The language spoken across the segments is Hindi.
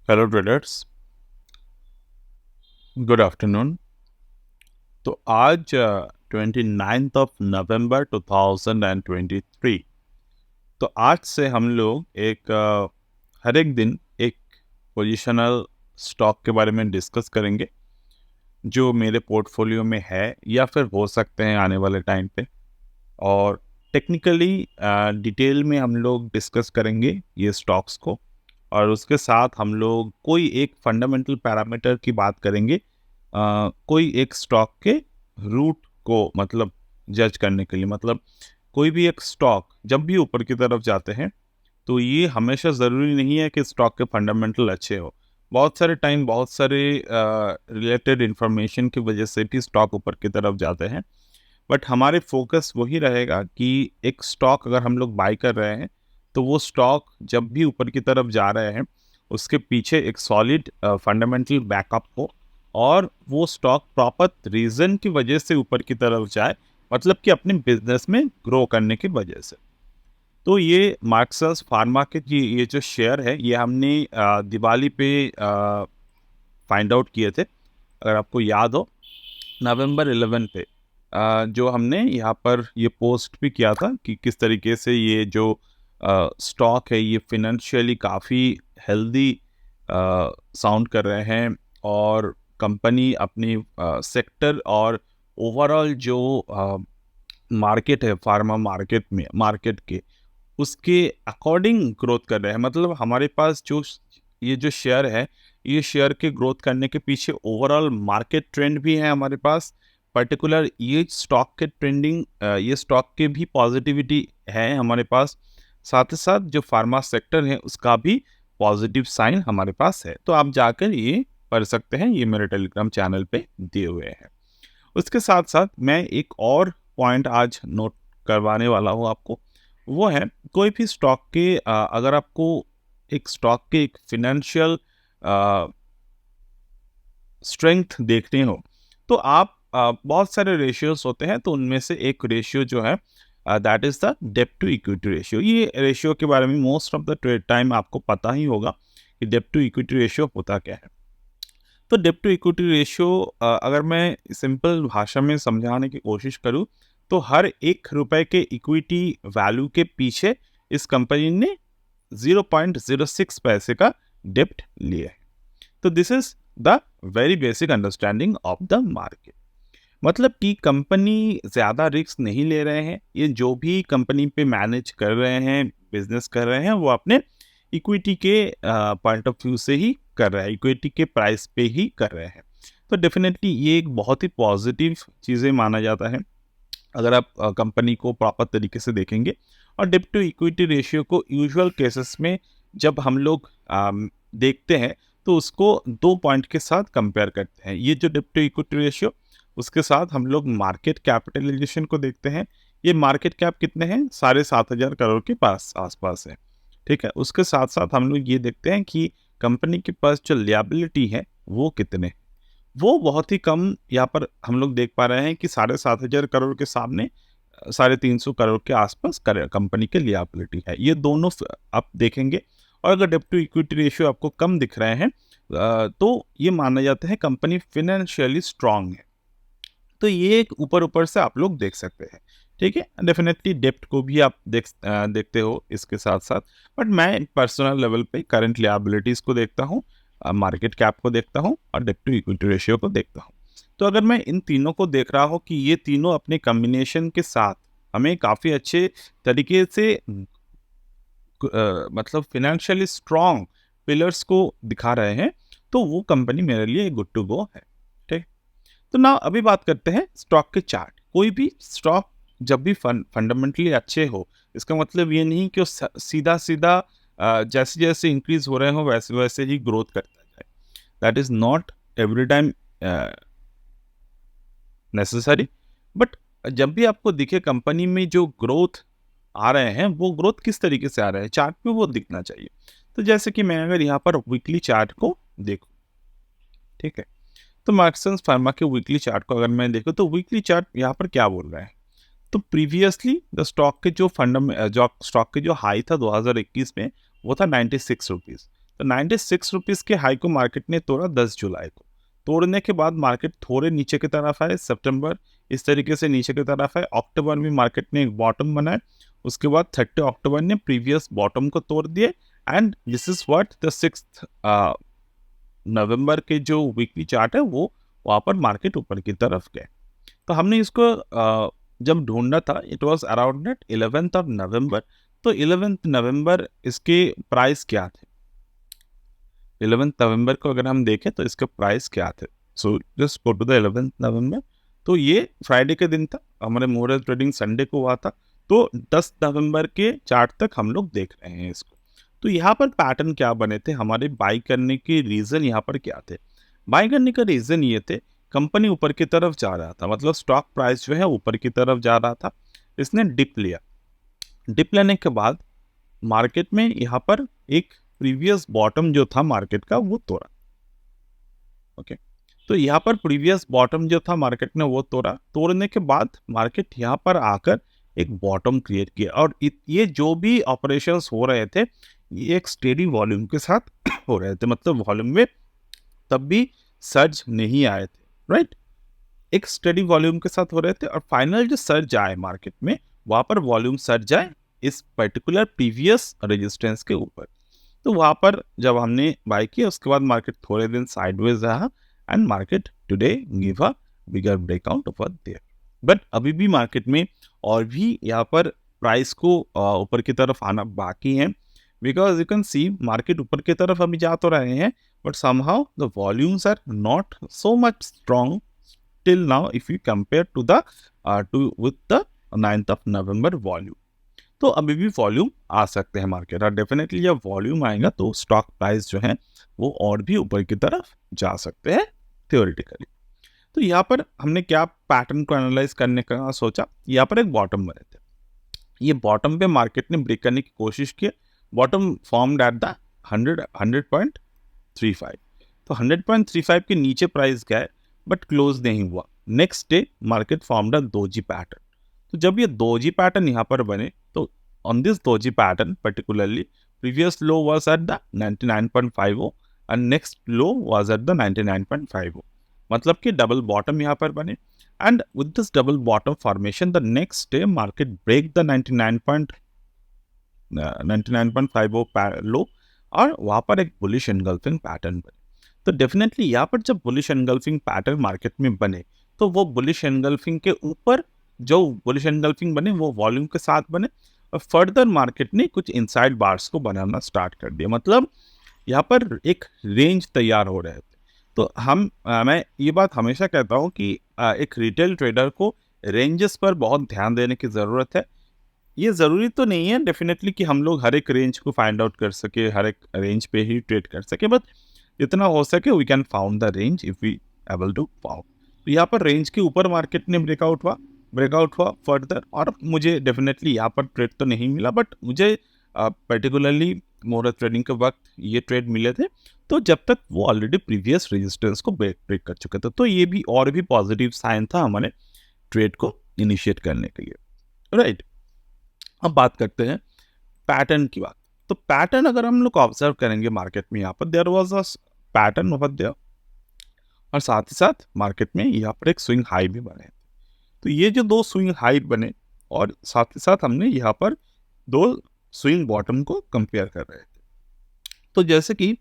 Hello traders, good afternoon. तो आज 29 नवंबर 2023। तो आज से हम लोग हर एक दिन एक पोजिशनल स्टॉक के बारे में डिस्कस करेंगे जो मेरे पोर्टफोलियो में है या फिर हो सकते हैं आने वाले टाइम पे। और टेक्निकली डिटेल में हम लोग डिस्कस करेंगे ये स्टॉक्स को, और उसके साथ हम लोग कोई एक फंडामेंटल पैरामीटर की बात करेंगे, कोई एक स्टॉक के रूट को मतलब जज करने के लिए। मतलब कोई भी एक स्टॉक जब भी ऊपर की तरफ जाते हैं तो ये हमेशा ज़रूरी नहीं है कि स्टॉक के फंडामेंटल अच्छे हो। बहुत सारे टाइम बहुत सारे रिलेटेड इंफॉर्मेशन की वजह से भी स्टॉक ऊपर की तरफ जाते हैं। बट हमारे फोकस वही रहेगा कि एक स्टॉक अगर हम लोग बाय कर रहे हैं तो वो स्टॉक जब भी ऊपर की तरफ जा रहे हैं उसके पीछे एक सॉलिड फंडामेंटल बैकअप हो, और वो स्टॉक प्रॉपर रीज़न की वजह से ऊपर की तरफ जाए, मतलब कि अपने बिजनेस में ग्रो करने की वजह से। तो ये मार्क्सस फार्मा के ये जो शेयर है ये हमने दिवाली पे फाइंड आउट किए थे, अगर आपको याद हो, नवंबर 11 पे जो हमने यहाँ पर ये पोस्ट भी किया था कि किस तरीके से ये जो स्टॉक है ये फिनेंशियली काफ़ी हेल्दी साउंड कर रहे हैं, और कंपनी अपनी सेक्टर और ओवरऑल जो मार्केट है फार्मा मार्केट के उसके अकॉर्डिंग ग्रोथ कर रहे हैं। मतलब हमारे पास ये जो शेयर है, ये शेयर के ग्रोथ करने के पीछे ओवरऑल मार्केट ट्रेंड भी है हमारे पास। पर्टिकुलर ये स्टॉक के ये स्टॉक के भी पॉजिटिविटी है हमारे पास। साथ ही साथ जो फार्मा सेक्टर है उसका भी पॉजिटिव साइन हमारे पास है। तो आप जाकर ये पढ़ सकते हैं, ये मेरे टेलीग्राम चैनल पे दिए हुए हैं। उसके साथ साथ मैं एक और पॉइंट आज नोट करवाने वाला हूँ आपको। वो है, कोई भी स्टॉक के अगर आपको एक स्टॉक के एक फिनेंशियल स्ट्रेंथ देखनी हो तो आप बहुत सारे रेशियोज होते हैं, तो उनमें से एक रेशियो जो है दैट इज़ द डेब्ट टू इक्विटी रेशियो। ये रेशियो के बारे में मोस्ट ऑफ द टाइम आपको पता ही होगा कि डेब्ट टू इक्विटी रेशियो होता क्या है। तो डेब्ट टू इक्विटी रेशियो अगर मैं सिंपल भाषा में समझाने की कोशिश करूं तो हर 1 रुपए के इक्विटी वैल्यू के पीछे इस कंपनी ने 0.06 पैसे का डेब्ट लिया है। तो this is the very basic understanding of the market. मतलब कि कंपनी ज़्यादा रिस्क नहीं ले रहे हैं, ये जो भी कंपनी पे मैनेज कर रहे हैं, बिजनेस कर रहे हैं, वो अपने इक्विटी के पॉइंट ऑफ व्यू से ही कर रहे हैं, इक्विटी के प्राइस पे ही कर रहे हैं। तो डेफिनेटली ये एक बहुत ही पॉजिटिव चीज़ें माना जाता है अगर आप कंपनी को प्रॉपर तरीके से देखेंगे। और डेब्ट टू इक्विटी रेशियो को यूजुअल केसेस में जब हम लोग देखते हैं तो उसको 2 पॉइंट के साथ कंपेयर करते हैं। ये जो डेब्ट टू इक्विटी रेशियो, उसके साथ हम लोग मार्केट कैपिटलाइजेशन को देखते हैं। ये मार्केट कैप कितने हैं, 7,500 करोड़ के पास आसपास है। ठीक है, उसके साथ साथ हम लोग ये देखते हैं कि कंपनी के पास जो लिएबिलिटी है वो कितने, वो बहुत ही कम यहाँ पर हम लोग देख पा रहे हैं कि 7,500 करोड़ के सामने 350 करोड़ के आसपास कंपनी के लिएबिलिटी है। ये दोनों आप देखेंगे, और अगर डेब्ट टू इक्विटी रेशियो आपको कम दिख रहे हैं तो ये माना जाता है कंपनी फिनेंशियली स्ट्रांग है। तो ये एक ऊपर ऊपर से आप लोग देख सकते हैं। ठीक है, डेफिनेटली डेप्ट को भी आप देखते हो इसके साथ साथ। बट मैं पर्सनल लेवल पे करंट लिएबिलिटीज़ को देखता हूँ, मार्केट कैप को देखता हूँ, और डेप्ट टू इक्विटी रेशियो को देखता हूँ। तो अगर मैं इन तीनों को देख रहा हूँ कि ये तीनों अपने कॉम्बिनेशन के साथ हमें काफ़ी अच्छे तरीके से मतलब फिनेंशियली स्ट्रॉन्ग पिलर्स को दिखा रहे हैं, तो वो कंपनी मेरे लिए गुड टू गो है। ठीक। तो ना अभी बात करते हैं स्टॉक के चार्ट। कोई भी स्टॉक जब भी फंडामेंटली अच्छे हो, इसका मतलब ये नहीं कि वो सीधा सीधा जैसे जैसे इंक्रीज हो रहे हो वैसे वैसे ही ग्रोथ करता जाए। That is not every time necessary. But जब भी आपको दिखे कंपनी में जो ग्रोथ आ रहे हैं, वो ग्रोथ किस तरीके से आ रहे हैं, चार्ट पे वो दिखना चाहिए। तो जैसे कि मैं अगर यहाँ पर वीकली चार्ट को देखूँ, ठीक है, तो मार्क्सन्स फार्मा के वीकली चार्ट को अगर मैं देखूं तो वीकली चार्ट यहाँ पर क्या बोल रहा है। तो प्रीवियसली द स्टॉक के जो स्टॉक के जो हाई था 2021 में, वो था 96 रुपीज़। तो 96 रुपीज़ के हाई को मार्केट ने तोड़ा 10 जुलाई को। तोड़ने के बाद मार्केट थोड़े नीचे की तरफ आए, सितंबर इस तरीके से नीचे की तरफ आए, अक्टूबर में मार्केट ने एक बॉटम बनाया, उसके बाद 30 अक्टूबर ने प्रीवियस बॉटम को तोड़ दिए and this is what the 6 नवंबर के जो वीकली चार्ट है वो वहाँ पर मार्केट ऊपर की तरफ गए। तो हमने इसको जब ढूंढना था it was around at 11th of November. तो 11th नवंबर इसके प्राइस क्या थे? 11th नवंबर को अगर हम देखें तो इसके प्राइस क्या थे? So just go to the 11th November. तो ये फ्राइडे के दिन था, हमारे मुहूर्त ट्रेडिंग संडे को हुआ था। तो 10 नवंबर के चार्ट तक हम लोग देख रहे हैं इसको। तो यहाँ पर पैटर्न क्या बने थे, हमारे बाई करने के रीज़न यहाँ पर क्या थे? बाई करने का रीज़न ये थे, कंपनी ऊपर की तरफ जा रहा था, मतलब स्टॉक प्राइस जो है ऊपर की तरफ जा रहा था। इसने डिप लिया, डिप लेने के बाद मार्केट में यहाँ पर एक प्रीवियस बॉटम जो था मार्केट का वो तोड़ा। ओके, तो यहाँ पर प्रीवियस बॉटम जो था मार्केट ने वो तोड़ा, तोड़ने के बाद मार्केट यहाँ पर आकर एक बॉटम क्रिएट किया और ये जो भी ऑपरेशंस हो रहे थे ये एक स्टेडी वॉल्यूम के साथ हो रहे थे, मतलब वॉल्यूम में तब भी सर्ज नहीं आए थे, राइट? एक स्टेडी वॉल्यूम के साथ हो रहे थे और फाइनल जो सर्ज आए मार्केट में वहाँ पर वॉल्यूम सर्ज आए इस पर्टिकुलर प्रीवियस रेजिस्टेंस के ऊपर। तो वहाँ पर जब हमने बाय किया उसके बाद मार्केट थोड़े दिन साइडवेज रहा and market today give a bigger breakout over there. But अभी भी मार्केट में और भी यहाँ पर प्राइस को ऊपर की तरफ आना बाकी है, because you can see market ऊपर की तरफ अभी जा तो रहे हैं but somehow the volumes are not so much strong till now if you compare to the with the 9th of November volume. तो अभी भी वॉल्यूम आ सकते हैं मार्केट और डेफिनेटली जब वॉल्यूम आएगा तो स्टॉक प्राइस जो है वो और भी ऊपर की तरफ जा सकते हैं थियोरेटिकली। तो यहाँ पर हमने क्या पैटर्न को एनालाइज करने का सोचा, यहाँ पर एक बॉटम बने थे, ये बॉटम पे मार्केट ने ब्रेक करने की कोशिश की, बॉटम फॉर्म्ड एट द 100.35। तो 100.35 के नीचे प्राइस गए बट क्लोज नहीं हुआ। Next day market formed a doji pattern. तो जब ये दोजी पैटर्न यहाँ पर बने तो on this doji pattern particularly previous low was at the 99.50 and next low was at the 99.50, मतलब कि डबल बॉटम यहाँ पर बने and with this double bottom formation the next day market break the 99.50 low और वहाँ पर एक बुलिश एनगल्फिंग पैटर्न बने। तो डेफिनेटली यहाँ पर जब बुलिश एनगल्फिंग पैटर्न मार्केट में बने तो वो बुलिश एनगल्फिंग के ऊपर जो बुलिश एनगल्फिंग बने वो वॉल्यूम के साथ बने और फर्दर मार्केट ने कुछ इनसाइड बार्स को बनाना स्टार्ट कर दिया, मतलब यहाँ पर एक रेंज तैयार हो रहे थे। तो मैं ये बात हमेशा कहता हूँ कि एक रिटेल ट्रेडर को रेंजेस पर बहुत ध्यान देने की ज़रूरत है। ये ज़रूरी तो नहीं है डेफिनेटली कि हम लोग हर एक रेंज को फाइंड आउट कर सके, हर एक रेंज पे ही ट्रेड कर सके, बट जितना हो सके we can found the range if we able to found. तो यहाँ पर रेंज के ऊपर मार्केट ने ब्रेकआउट हुआ फर्दर और मुझे डेफिनेटली यहाँ पर ट्रेड तो नहीं मिला बट मुझे पर्टिकुलरली मुहूर्त ट्रेडिंग के वक्त ये ट्रेड मिले थे तो जब तक वो ऑलरेडी प्रीवियस रेजिस्टेंस को ब्रेक कर चुके थे। तो ये भी और भी पॉजिटिव साइन था हमारे ट्रेड को इनिशिएट करने के लिए, राइट? अब बात करते हैं पैटर्न की बात। तो पैटर्न अगर हम लोग ऑब्जर्व करेंगे मार्केट में, यहाँ पर there was a pattern over there और साथ ही साथ मार्केट में यहाँ पर एक स्विंग हाई भी बने। तो ये जो दो स्विंग हाई बने और साथ ही साथ हमने यहाँ पर दो स्विंग बॉटम को कंपेयर कर रहे थे। तो जैसे कि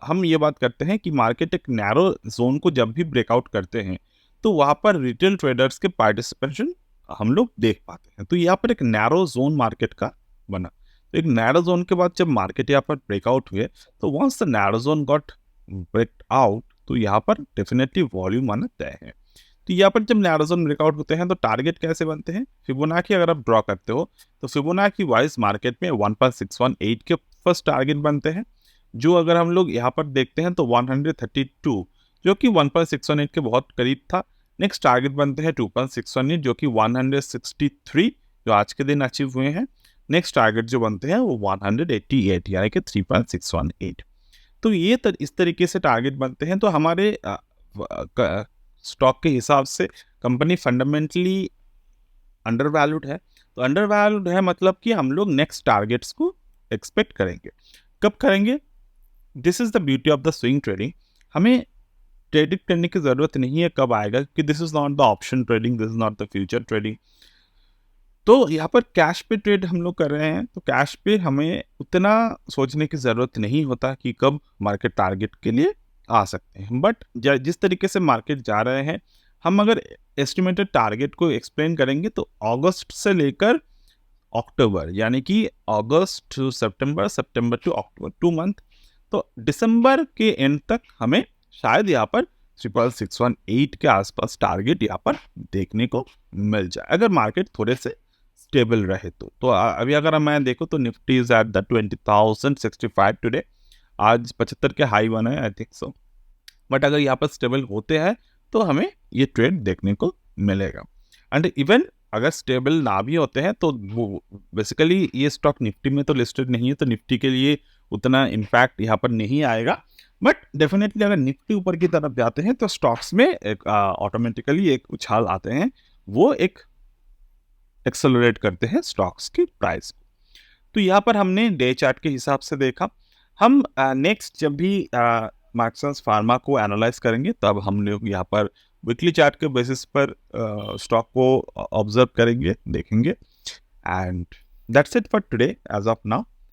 हम ये बात करते हैं कि मार्केट एक नैरो जोन को जब भी ब्रेकआउट करते हैं तो वहाँ पर रिटेल ट्रेडर्स के पार्टिसिपेशन हम लोग देख पाते हैं। तो यहाँ पर एक नैरो जोन मार्केट का बना। तो एक नैरो जोन के बाद जब मार्केट यहाँ पर ब्रेकआउट हुए तो once the narrow zone got break out तो यहाँ पर डेफिनेटली वॉल्यूम आना तय है। तो यहाँ पर जब नैरो जोन ब्रेकआउट होते हैं तो टारगेट कैसे बनते हैं, फिबोनाची अगर आप ड्रॉ करते हो तो फिबोनाची वाइज मार्केट में 1.618 के फर्स्ट टारगेट बनते हैं, जो अगर हम लोग यहाँ पर देखते हैं तो 132 जो कि 1.618 के बहुत करीब था। नेक्स्ट टारगेट बनते हैं 2.618 जो कि 163 जो आज के दिन अचीव हुए हैं। नेक्स्ट टारगेट जो बनते हैं वो 188 यानी कि 3.618। तो ये इस तरीके से टारगेट बनते हैं। तो हमारे स्टॉक के हिसाब से कंपनी फंडामेंटली अंडर वैल्यूड है। तो अंडर वैल्यूड है मतलब कि हम लोग नेक्स्ट टारगेट्स को एक्सपेक्ट करेंगे। कब करेंगे? This is the beauty of the swing trading. हमें प्रेडिक्ट करने की ज़रूरत नहीं है कब आएगा, कि this is not the option trading, this is not the future trading. तो यहाँ पर कैश पे ट्रेड हम लोग कर रहे हैं, तो कैश पे हमें उतना सोचने की ज़रूरत नहीं होता कि कब मार्केट टारगेट के लिए आ सकते हैं। बट जिस तरीके से मार्केट जा रहे हैं, हम अगर एस्टिमेटेड टारगेट को एक्सप्लेन करेंगे तो अगस्त से लेकर अक्टूबर, यानी कि अगस्त टू सितंबर, सितंबर टू अक्टूबर, 2 मंथ। तो दिसंबर के एंड तक हमें शायद यहाँ पर 66618 के आसपास टारगेट यहाँ पर देखने को मिल जाए, अगर मार्केट थोड़े से स्टेबल रहे तो अभी अगर मैं देखूँ तो Nifty is at the 20,065 today. आज 75 के हाई बना है, आई थिंक सो। बट अगर यहाँ पर स्टेबल होते हैं तो हमें ये ट्रेड देखने को मिलेगा। एंड इवन अगर स्टेबल ना भी होते हैं तो वो बेसिकली ये स्टॉक निफ्टी में तो लिस्टेड नहीं है, तो निफ्टी के लिए उतना इम्पैक्ट यहाँ पर नहीं आएगा। बट डेफिनेटली अगर निफ्टी ऊपर की तरफ जाते हैं तो स्टॉक्स में एक ऑटोमेटिकली एक उछाल आते हैं, वो एक एक्सेलरेट करते हैं स्टॉक्स की प्राइस को। तो यहाँ पर हमने डे चार्ट के हिसाब से देखा। हम नेक्स्ट जब भी मार्क्सन्स फार्मा को एनालाइज करेंगे तब हम लोग यहाँ पर वीकली चार्ट के बेसिस पर स्टॉक को ऑब्जर्व करेंगे, देखेंगे। And that's it for today as of now.